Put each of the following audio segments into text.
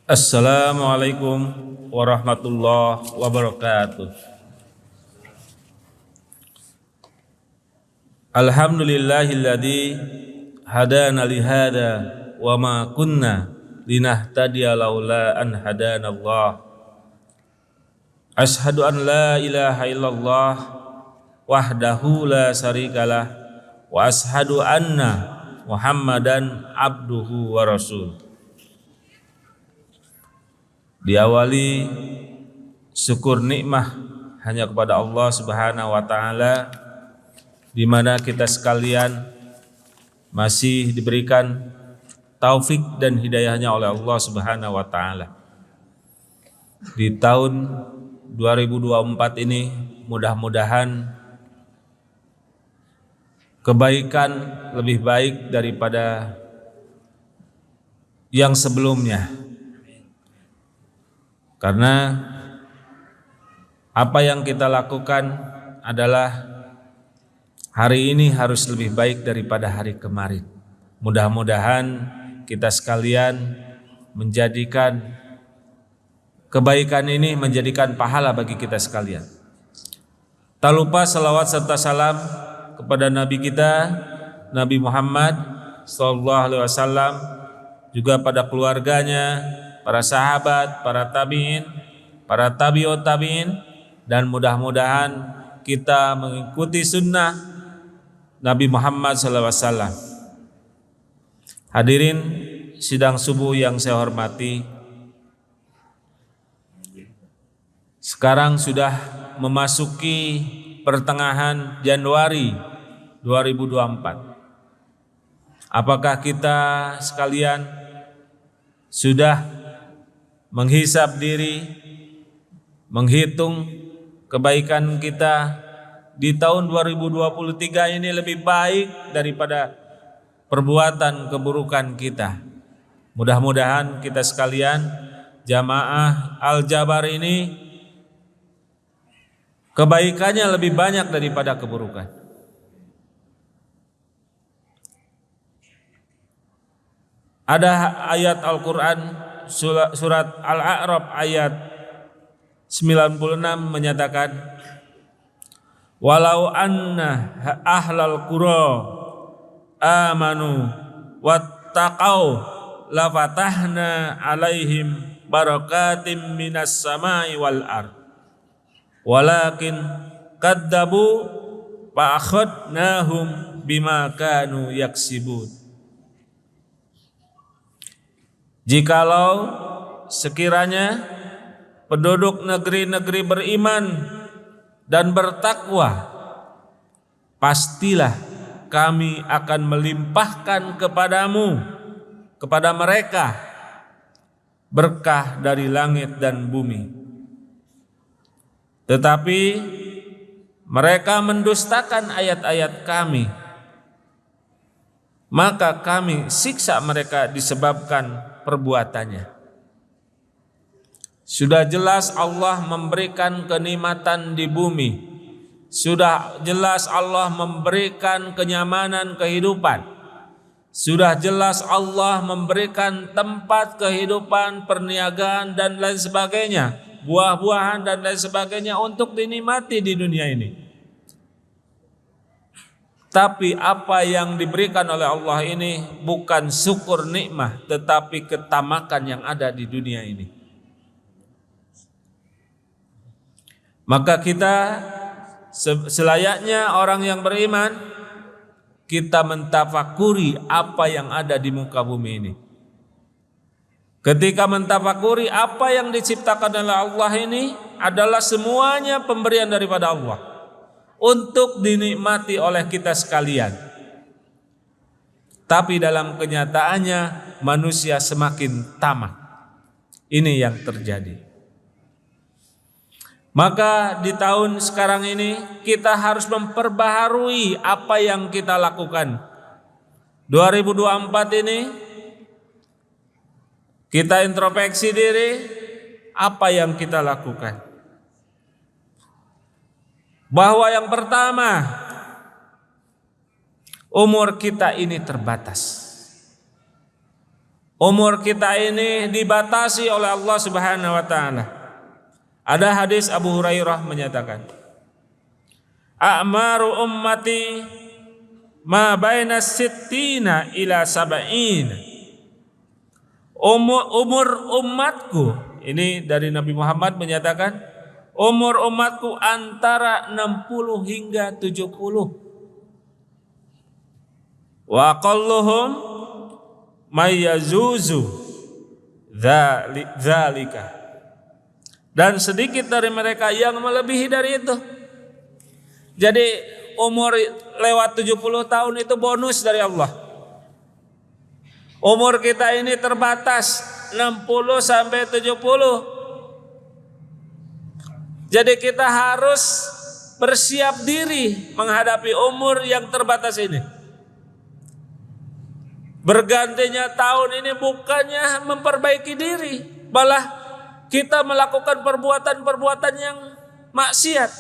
Assalamualaikum warahmatullahi wabarakatuh. Alhamdulillahilladzi hadana li hada wa ma kunna linahtadiya laula an hadanallah. Asyhadu an la ilaha illallah wahdahu la syarikalah wa asyhadu anna Muhammadan abduhu wa rasul. Diawali syukur nikmah hanya kepada Allah Subhanahu wa taala, di mana kita sekalian masih diberikan taufik dan hidayahnya oleh Allah Subhanahu wa taala. Di tahun 2024 ini mudah-mudahan kebaikan lebih baik daripada yang sebelumnya. Karena apa yang kita lakukan adalah hari ini harus lebih baik daripada hari kemarin. Mudah-mudahan kita sekalian menjadikan kebaikan ini menjadikan pahala bagi kita sekalian. Tak lupa salawat serta salam kepada Nabi kita, Nabi Muhammad SAW, juga pada keluarganya, para sahabat, para tabi'in, para tabi'ut tabi'in, dan mudah-mudahan kita mengikuti sunnah Nabi Muhammad SAW. Hadirin sidang subuh yang saya hormati, sekarang sudah memasuki pertengahan Januari 2024. Apakah kita sekalian sudah menghisap diri, menghitung kebaikan kita di tahun 2023 ini lebih baik daripada perbuatan keburukan kita? Mudah-mudahan kita sekalian jamaah Al-Jabar ini kebaikannya lebih banyak daripada keburukan. Ada ayat Al-Quran surat Al-A'raf ayat 96 menyatakan, walau anna ahlal qura amanu wattaqau lafatahna alaihim barakatim minas samai wal ard walakin kadzabu fa akhadnahum bima kanu yaksibun. Jikalau sekiranya penduduk negeri-negeri beriman dan bertakwa, pastilah kami akan melimpahkan kepadamu, kepada mereka, berkah dari langit dan bumi. Tetapi mereka mendustakan ayat-ayat kami, maka kami siksa mereka disebabkan perbuatannya. Sudah jelas Allah memberikan kenikmatan di bumi. Sudah jelas Allah memberikan kenyamanan kehidupan. Sudah jelas Allah memberikan tempat kehidupan, perniagaan dan lain sebagainya, buah-buahan dan lain sebagainya untuk dinikmati di dunia ini. Tapi apa yang diberikan oleh Allah ini bukan syukur nikmah, tetapi ketamakan yang ada di dunia ini. Maka kita selayaknya orang yang beriman, kita mentafakuri apa yang ada di muka bumi ini. Ketika mentafakuri apa yang diciptakan oleh Allah ini adalah semuanya pemberian daripada Allah untuk dinikmati oleh kita sekalian. Tapi dalam kenyataannya manusia semakin tamak. Ini yang terjadi. Maka di tahun sekarang ini kita harus memperbaharui apa yang kita lakukan. 2024 ini kita introspeksi diri, apa yang kita lakukan. Bahwa yang pertama, umur kita ini terbatas. Umur kita ini dibatasi oleh Allah Subhanahu wa taala. Ada hadis Abu Hurairah menyatakan, "A'maru ummati ma baina sittina ila sab'in." Umur umatku, ini dari Nabi Muhammad menyatakan, umur umatku antara 60 hingga 70. Wa qalluhum mayyazuzu dzalika. Dan sedikit dari mereka yang melebihi dari itu. Jadi umur lewat 70 tahun itu bonus dari Allah. Umur kita ini terbatas 60 sampai 70. Jadi kita harus bersiap diri menghadapi umur yang terbatas ini. Bergantinya tahun ini bukannya memperbaiki diri, malah kita melakukan perbuatan-perbuatan yang maksiat.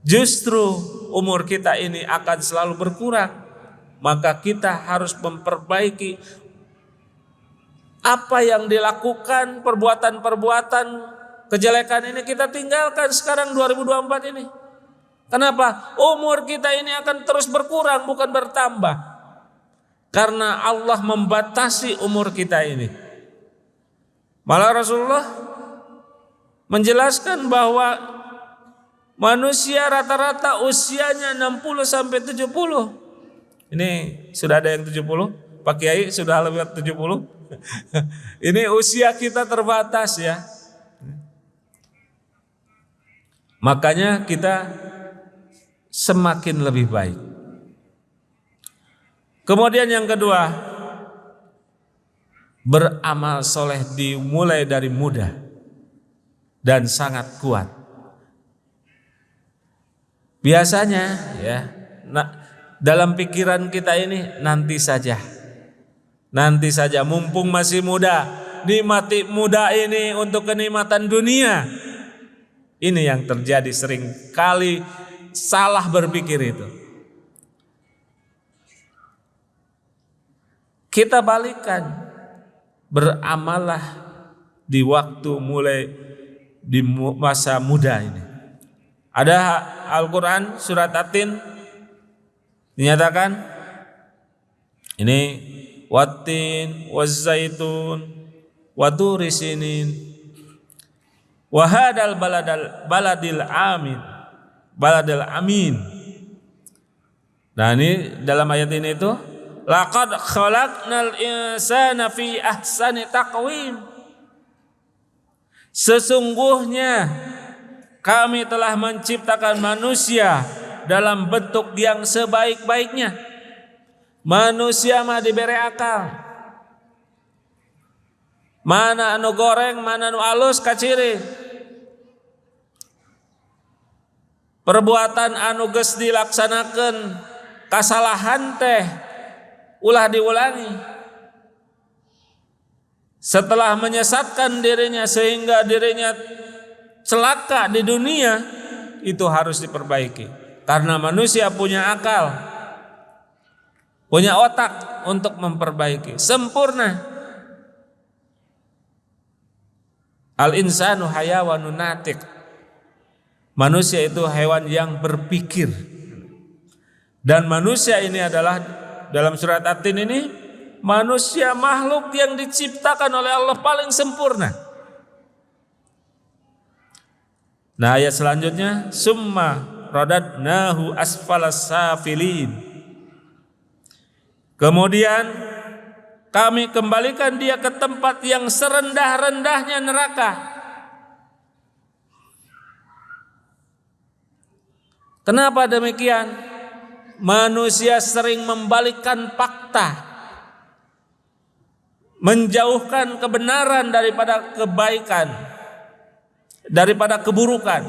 Justru umur kita ini akan selalu berkurang. Maka kita harus memperbaiki apa yang dilakukan, perbuatan-perbuatan kejelekan ini kita tinggalkan sekarang 2024 ini. Kenapa? Umur kita ini akan terus berkurang, bukan bertambah. Karena Allah membatasi umur kita ini. Malah Rasulullah menjelaskan bahwa manusia rata-rata usianya 60 sampai 70. Ini sudah ada yang 70, Pak Kiai sudah lewat 70. Ini usia kita terbatas ya. Makanya kita semakin lebih baik. Kemudian yang kedua, beramal soleh dimulai dari muda dan sangat kuat. Biasanya ya, dalam pikiran kita ini nanti saja mumpung masih muda, nikmati muda ini untuk kenikmatan dunia. Ini yang terjadi sering kali salah berpikir itu. Kita balikan, beramalah di waktu mulai di masa muda ini. Ada Al-Quran surat At-Tin dinyatakan ini wattin wazzaitun waturi sinin wahadal baladil amin. Nah ini dalam ayat ini itu laqad khalaqnal insana fi ahsani taqwim. Sesungguhnya kami telah menciptakan manusia dalam bentuk yang sebaik-baiknya. Manusia mah diberi akal. Mana anu goreng, mana anu alus kaciri. Perbuatan anu geus dilaksanakeun kasalahan teh ulah diulangi. Setelah menyesatkan dirinya sehingga dirinya celaka di dunia, itu harus diperbaiki. Karena manusia punya akal, punya otak untuk memperbaiki. Sempurna. Al-insanu hayawanun natiq. Manusia itu hewan yang berpikir. Dan manusia ini adalah dalam surat At-Tin ini manusia makhluk yang diciptakan oleh Allah paling sempurna. Nah ayat selanjutnya summa radadnahu asfalas safilin. Kemudian kami kembalikan dia ke tempat yang serendah-rendahnya neraka. Kenapa demikian? Manusia sering membalikkan fakta, menjauhkan kebenaran daripada kebaikan, daripada keburukan.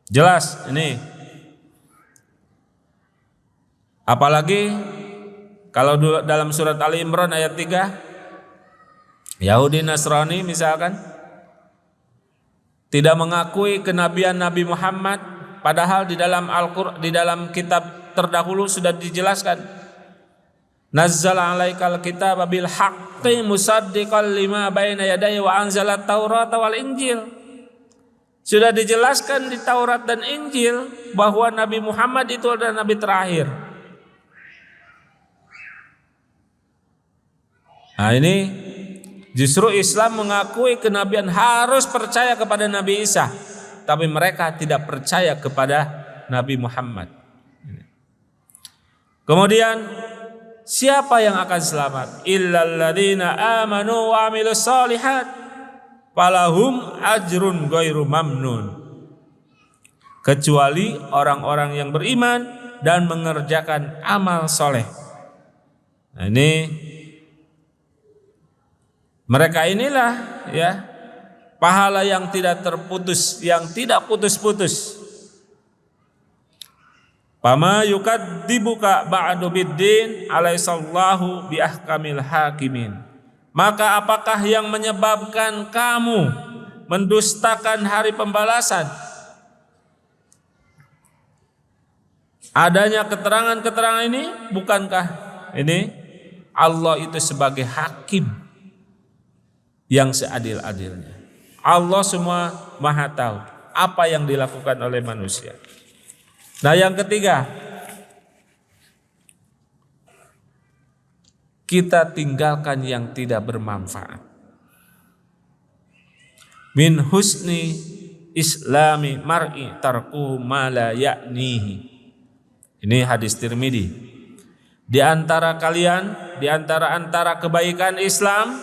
Jelas ini. Apalagi kalau dalam surat Ali Imran ayat 3, Yahudi Nasrani misalkan tidak mengakui kenabian Nabi Muhammad, padahal di dalam Al-Qur'an, di dalam kitab terdahulu sudah dijelaskan Nazzala 'alaikal kitaba bil haqqi musaddiqan lima baina yadayhi wa anzala at-taurata wal injil. Sudah dijelaskan di Taurat dan Injil bahwa Nabi Muhammad itu adalah nabi terakhir. Nah, ini justru Islam mengakui kenabian, harus percaya kepada Nabi Isa, tapi mereka tidak percaya kepada Nabi Muhammad. Kemudian siapa yang akan selamat? Illal ladzina amanu wa 'amilus shalihat falahum ajrun ghairu mamnun. Kecuali orang-orang yang beriman dan mengerjakan amal soleh. Nah, ini mereka inilah ya pahala yang tidak terputus, yang tidak putus-putus. Pama yukadzibuka ba'du biddin alaisallahu biahkamil hakimin. Maka apakah yang menyebabkan kamu mendustakan hari pembalasan? Adanya keterangan-keterangan ini, bukankah ini Allah itu sebagai hakim yang seadil-adilnya? Allah semua maha tahu apa yang dilakukan oleh manusia. Nah, yang ketiga, kita tinggalkan yang tidak bermanfaat. Min husni islami mar'i tarku ma la ya'nihi. Ini hadis Tirmidzi. Di antara kalian, di antara kebaikan Islam,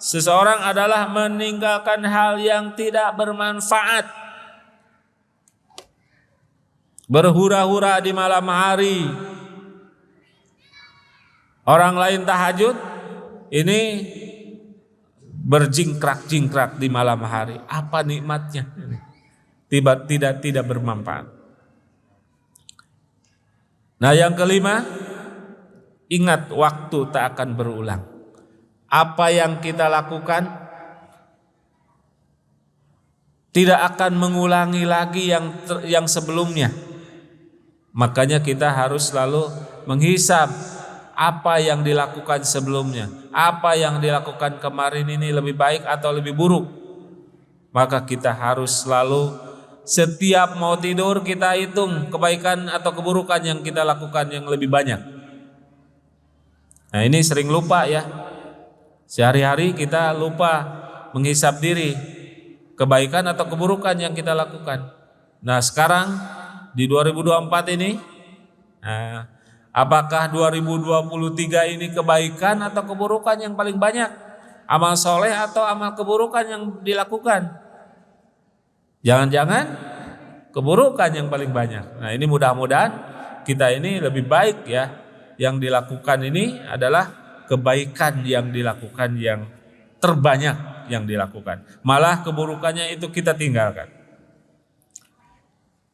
seseorang adalah meninggalkan hal yang tidak bermanfaat. Berhura-hura di malam hari, orang lain tahajud, ini berjingkrak-jingkrak di malam hari. Apa nikmatnya? Tidak bermanfaat. Nah, yang kelima, ingat waktu tak akan berulang. Apa yang kita lakukan tidak akan mengulangi lagi yang sebelumnya. Makanya kita harus selalu menghisab apa yang dilakukan sebelumnya, apa yang dilakukan kemarin ini lebih baik atau lebih buruk. Maka kita harus selalu setiap mau tidur kita hitung kebaikan atau keburukan yang kita lakukan yang lebih banyak. Nah, ini sering lupa ya. Sehari-hari kita lupa menghisab diri kebaikan atau keburukan yang kita lakukan. Nah, sekarang di 2024 ini, apakah 2023 ini kebaikan atau keburukan yang paling banyak? Amal soleh atau amal keburukan yang dilakukan? Jangan-jangan keburukan yang paling banyak. Nah, ini mudah-mudahan kita ini lebih baik ya. Yang dilakukan ini adalah kebaikan yang dilakukan yang terbanyak yang dilakukan. Malah keburukannya itu kita tinggalkan.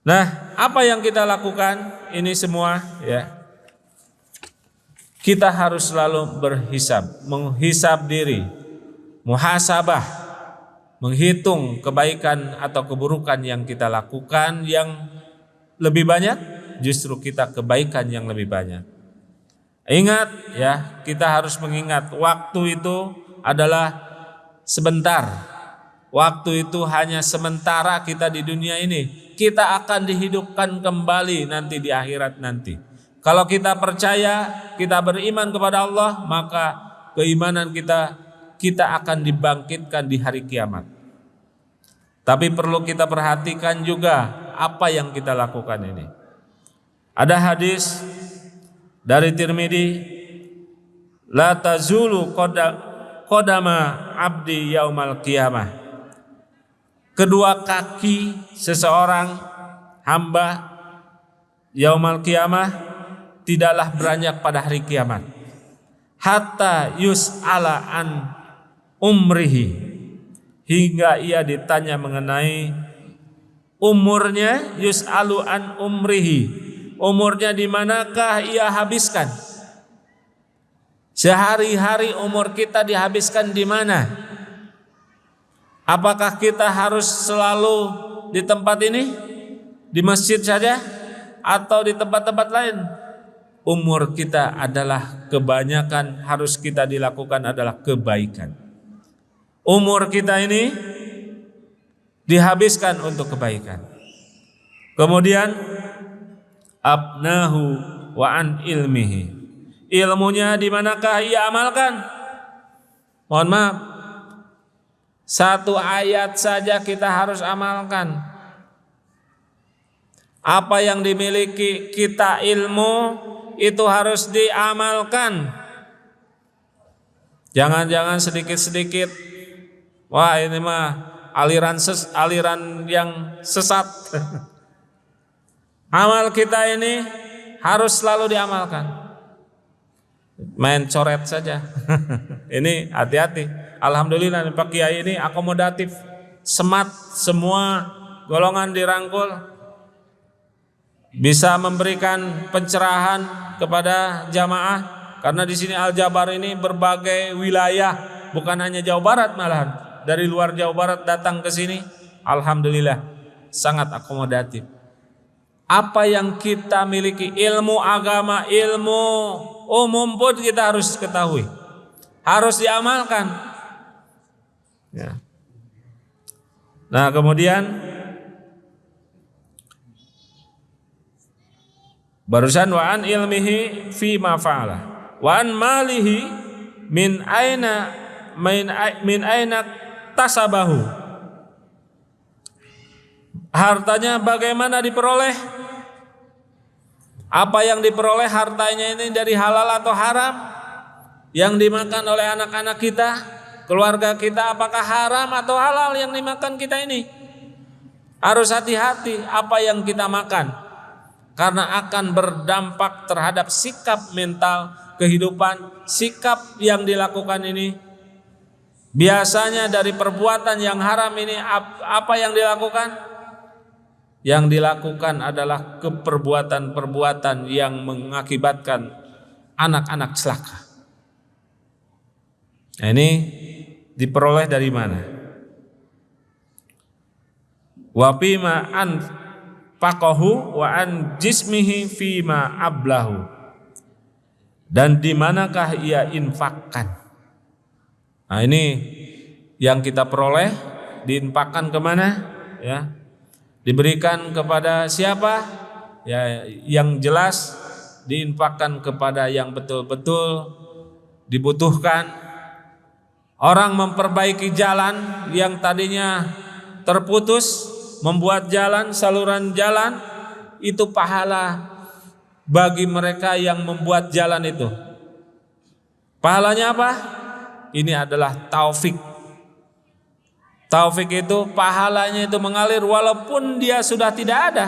Nah, apa yang kita lakukan ini semua ya, kita harus selalu berhisab, menghisab diri, muhasabah, menghitung kebaikan atau keburukan yang kita lakukan yang lebih banyak, justru kita kebaikan yang lebih banyak. Ingat ya, kita harus mengingat waktu itu adalah sebentar. Waktu itu hanya sementara kita di dunia ini. Kita akan dihidupkan kembali nanti di akhirat nanti. Kalau kita percaya, kita beriman kepada Allah, maka keimanan kita akan dibangkitkan di hari kiamat. Tapi perlu kita perhatikan juga apa yang kita lakukan ini. Ada hadis dari Tirmidzi, la tazulu qadama abdi yaumal qiyamah. Kedua kaki seseorang hamba yaumal qiyamah tidaklah beranjak pada hari kiamat. Hatta yus'ala an umrihi, hingga ia ditanya mengenai umurnya. Yus'alu an umrihi, umurnya di manakah ia habiskan? Sehari-hari umur kita dihabiskan di mana? Apakah kita harus selalu di tempat ini, di masjid saja, atau di tempat-tempat lain? umur kita adalah kebanyakan harus kita dilakukan adalah kebaikan. Umur kita ini dihabiskan untuk kebaikan. Kemudian abnahu wa an ilmihi. Ilmunya di manakah ia amalkan? Mohon maaf, satu ayat saja kita harus amalkan. Apa yang dimiliki kita ilmu itu harus diamalkan. Jangan-jangan sedikit-sedikit, wah ini mah aliran yang sesat. Amal kita ini harus selalu diamalkan. Main coret saja. Ini hati-hati. Alhamdulillah Pak Kiai ini akomodatif, smart, semua golongan dirangkul. Bisa memberikan pencerahan kepada jamaah karena di sini Al-Jabar ini berbagai wilayah, bukan hanya Jawa Barat, malahan dari luar Jawa Barat datang ke sini. Alhamdulillah sangat akomodatif. Apa yang kita miliki, ilmu agama, ilmu umum pun kita harus ketahui, harus diamalkan. Ya. Nah kemudian barusan wa an ilmihi fi ma fa'ala wa an malihi min aina tasabahu. Hartanya bagaimana diperoleh? Apa yang diperoleh hartanya ini dari halal atau haram? Yang dimakan oleh anak-anak kita, keluarga kita, apakah haram atau halal yang dimakan kita ini? Harus hati-hati apa yang kita makan, karena akan berdampak terhadap sikap mental kehidupan. Sikap yang dilakukan ini biasanya dari perbuatan yang haram ini apa yang dilakukan? Yang dilakukan adalah perbuatan-perbuatan yang mengakibatkan anak-anak celaka. Nah, ini diperoleh dari mana? Wa bima faqahu wa an jismihi fima ablahu. Dan di manakah ia infakkan? Nah ini yang kita peroleh, diinfakkan kemana? Ya, diberikan kepada siapa? Ya, yang jelas diinfakkan kepada yang betul-betul dibutuhkan. Orang memperbaiki jalan yang tadinya terputus, membuat jalan, saluran jalan, itu pahala bagi mereka yang membuat jalan itu. Pahalanya apa? Ini adalah taufik. Taufik itu pahalanya itu mengalir walaupun dia sudah tidak ada.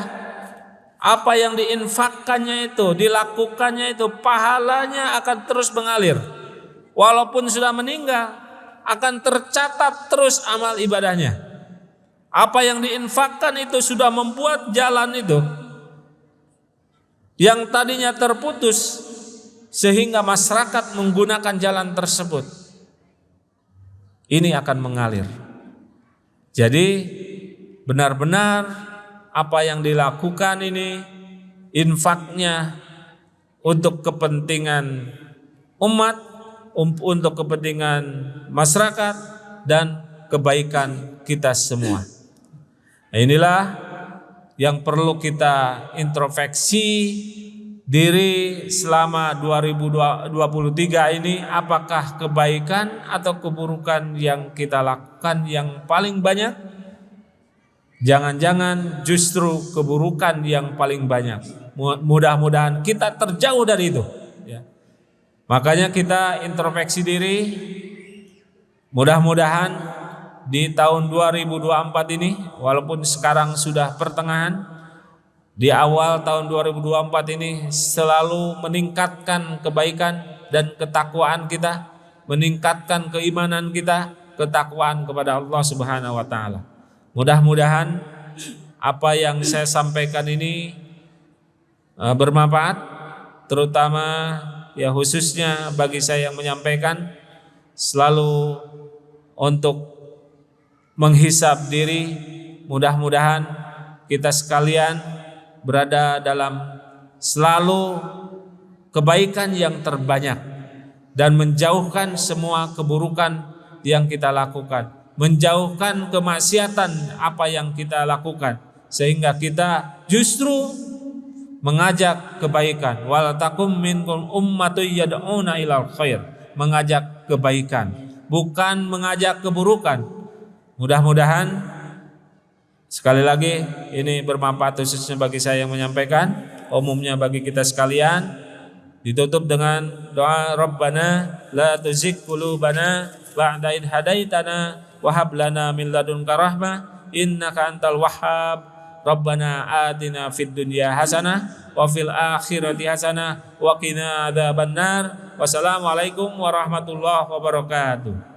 Apa yang diinfakkannya itu, dilakukannya itu, pahalanya akan terus mengalir. Walaupun sudah meninggal, akan tercatat terus amal ibadahnya. Apa yang diinfakkan itu sudah membuat jalan itu yang tadinya terputus sehingga masyarakat menggunakan jalan tersebut. Ini akan mengalir. Jadi benar-benar apa yang dilakukan ini infaknya untuk kepentingan umat, untuk kepentingan masyarakat dan kebaikan kita semua. Inilah yang perlu kita introspeksi diri selama 2023 ini, apakah kebaikan atau keburukan yang kita lakukan yang paling banyak? Jangan-jangan justru keburukan yang paling banyak. Mudah-mudahan kita terjauh dari itu. Ya. Makanya kita introspeksi diri. Mudah-mudahan di tahun 2024 ini, walaupun sekarang sudah pertengahan, di awal tahun 2024 ini selalu meningkatkan kebaikan dan ketakwaan kita, meningkatkan keimanan kita, ketakwaan kepada Allah Subhanahu wa taala. Mudah-mudahan apa yang saya sampaikan ini bermanfaat, terutama ya khususnya bagi saya yang menyampaikan, selalu untuk menghisab diri. Mudah-mudahan kita sekalian berada dalam selalu kebaikan yang terbanyak dan menjauhkan semua keburukan yang kita lakukan, menjauhkan kemaksiatan apa yang kita lakukan, sehingga kita justru mengajak kebaikan. Wal takum minkum ummatun yad'una ilal khair, mengajak kebaikan, bukan mengajak keburukan. Mudah-mudahan sekali lagi ini bermanfaat khususnya bagi saya yang menyampaikan, umumnya bagi kita sekalian. Ditutup dengan doa Rabbana la tuzigh qulubana ba'da idh hadaitana wa hab lana min ladunka rahmah innaka antal wahhab. Rabbana atina fid dunya hasanah wa fil akhirati hasanah wa qina adzabannar. Wassalamualaikum warahmatullahi wabarakatuh.